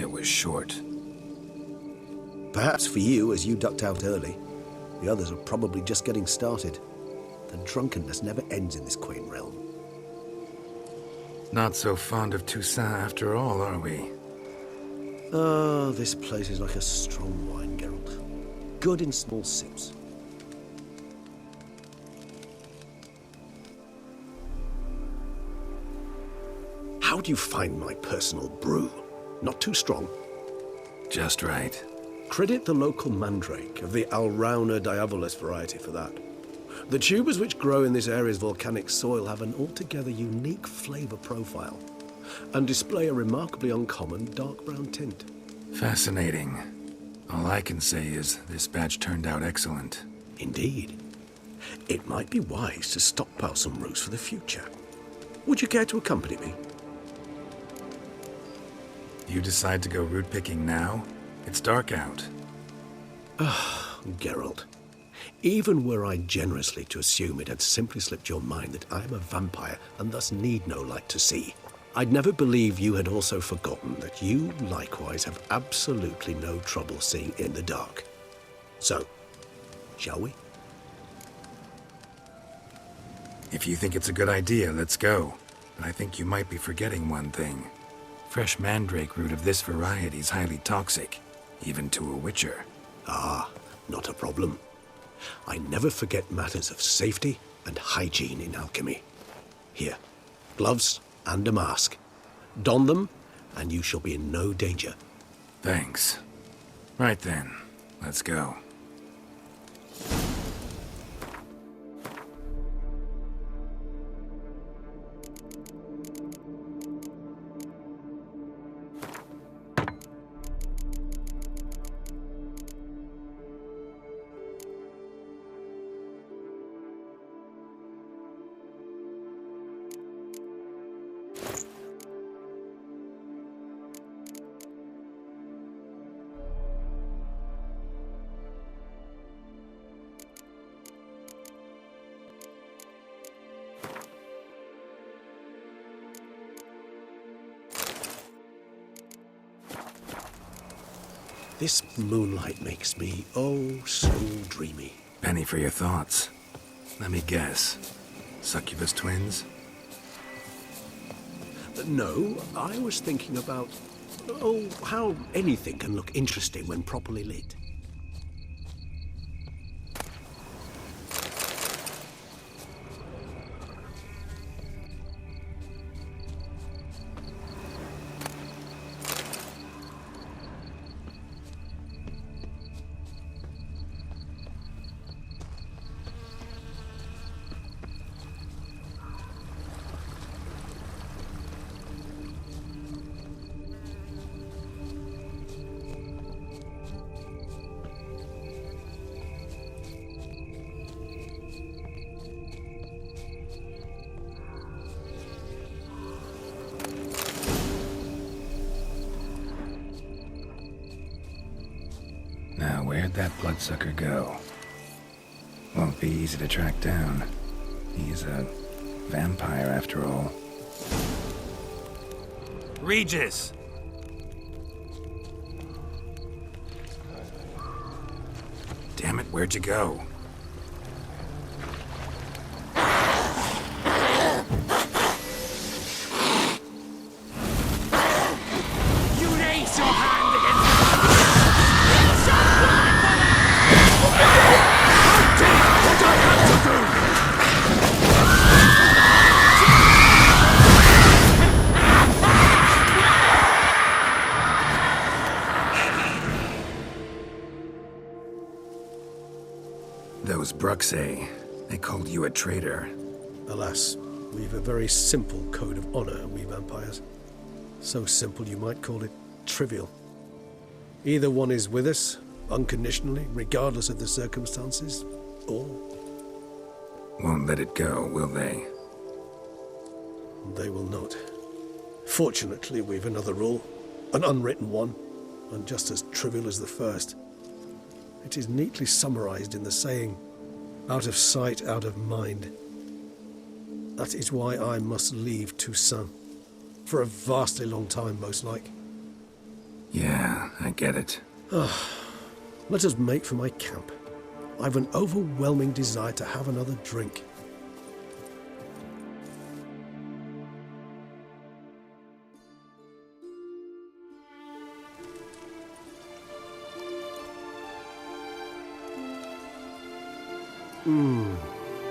it was short. Perhaps for you, as you ducked out early. The others are probably just getting started. The drunkenness never ends in this quaint realm. Not so fond of Toussaint after all, are we? Ah, this place is like a strong wine, Geralt. Good in small sips. How do you find my personal brew? Not too strong? Just right. Credit the local mandrake of the Alrauna diabolus variety for that. The tubers which grow in this area's volcanic soil have an altogether unique flavour profile and display a remarkably uncommon dark brown tint. Fascinating. All I can say is this batch turned out excellent. Indeed. It might be wise to stockpile some roots for the future. Would you care to accompany me? You decide to go root picking now? It's dark out. Geralt, even were I generously to assume it had simply slipped your mind that I am a vampire and thus need no light to see, I'd never believe you had also forgotten that you likewise have absolutely no trouble seeing in the dark. So, shall we? If you think it's a good idea, let's go. But I think you might be forgetting one thing. Fresh mandrake root of this variety is highly toxic, even to a witcher. Ah, not a problem. I never forget matters of safety and hygiene in alchemy. Here, gloves and a mask. Don them, and you shall be in no danger. Thanks. Right then, let's go. This moonlight makes me, oh, so dreamy. Penny for your thoughts. Let me guess. Succubus twins? No, I was thinking about, oh, how anything can look interesting when properly lit. Now, where'd that bloodsucker go? Won't be easy to track down. He's a vampire after all. Regis! Damn it, where'd you go? Those Bruxae, they called you a traitor. Alas, we've a very simple code of honor, we vampires. So simple you might call it trivial. Either one is with us, unconditionally, regardless of the circumstances, or... Won't let it go, will they? They will not. Fortunately, we've another rule, an unwritten one, and just as trivial as the first. It is neatly summarized in the saying, out of sight, out of mind. That is why I must leave Toussaint. For a vastly long time, most like. Yeah, I get it. Let us make for my camp. I've an overwhelming desire to have another drink.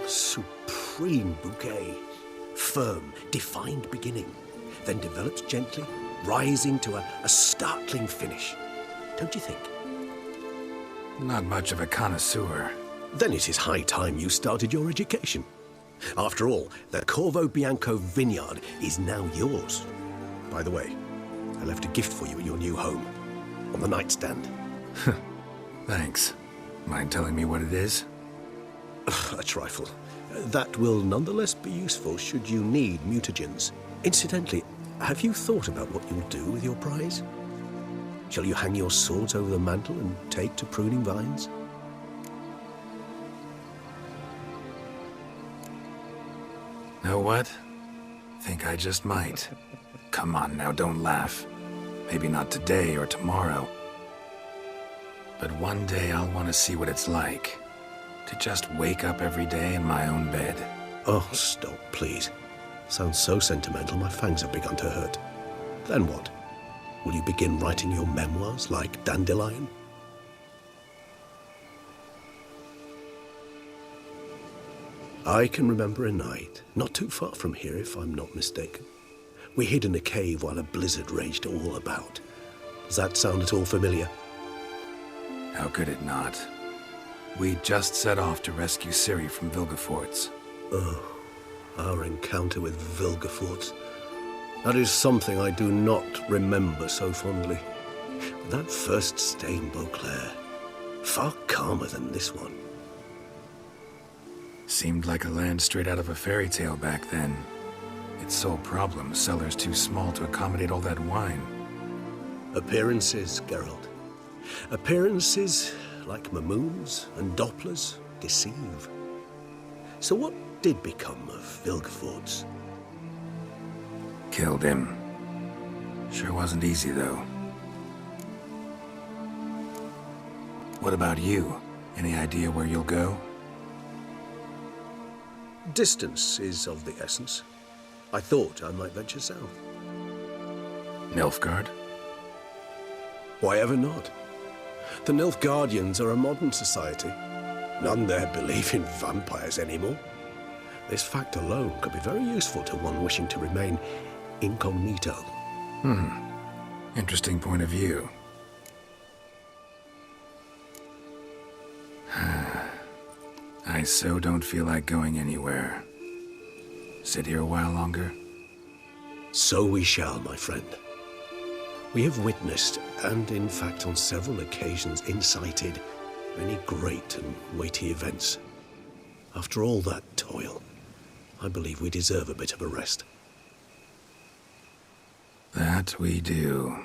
Supreme bouquet. Firm, defined beginning, then develops gently, rising to a startling finish. Don't you think? Not much of a connoisseur. Then it is high time you started your education. After all, the Corvo Bianco vineyard is now yours. By the way, I left a gift for you in your new home, on the nightstand. Thanks. Mind telling me what it is? A trifle. That will nonetheless be useful should you need mutagens. Incidentally, have you thought about what you'll do with your prize? Shall you hang your swords over the mantle and take to pruning vines? Know what? Think I just might. Come on now, don't laugh. Maybe not today or tomorrow. But one day I'll want to see what it's like to just wake up every day in my own bed. Oh, stop, please. Sounds so sentimental, my fangs have begun to hurt. Then what? Will you begin writing your memoirs like Dandelion? I can remember a night, not too far from here if I'm not mistaken. We hid in a cave while a blizzard raged all about. Does that sound at all familiar? How could it not? We just set off to rescue Ciri from Vilgefortz. Oh, our encounter with Vilgefortz. That is something I do not remember so fondly. That first stay in Beauclair, far calmer than this one. Seemed like a land straight out of a fairy tale back then. Its sole problem, cellars too small to accommodate all that wine. Appearances, Geralt. Appearances, like Mamoons and Dopplers, deceive. So what did become of Vilgefortz? Killed him. Sure wasn't easy, though. What about you? Any idea where you'll go? Distance is of the essence. I thought I might venture south. Nilfgaard? Why ever not? The Nilfgaardians are a modern society. None there believe in vampires anymore. This fact alone could be very useful to one wishing to remain incognito. Interesting point of view. I so don't feel like going anywhere. Sit here a while longer? So we shall, my friend. We have witnessed, and in fact on several occasions incited, many great and weighty events. After all that toil, I believe we deserve a bit of a rest. That we do.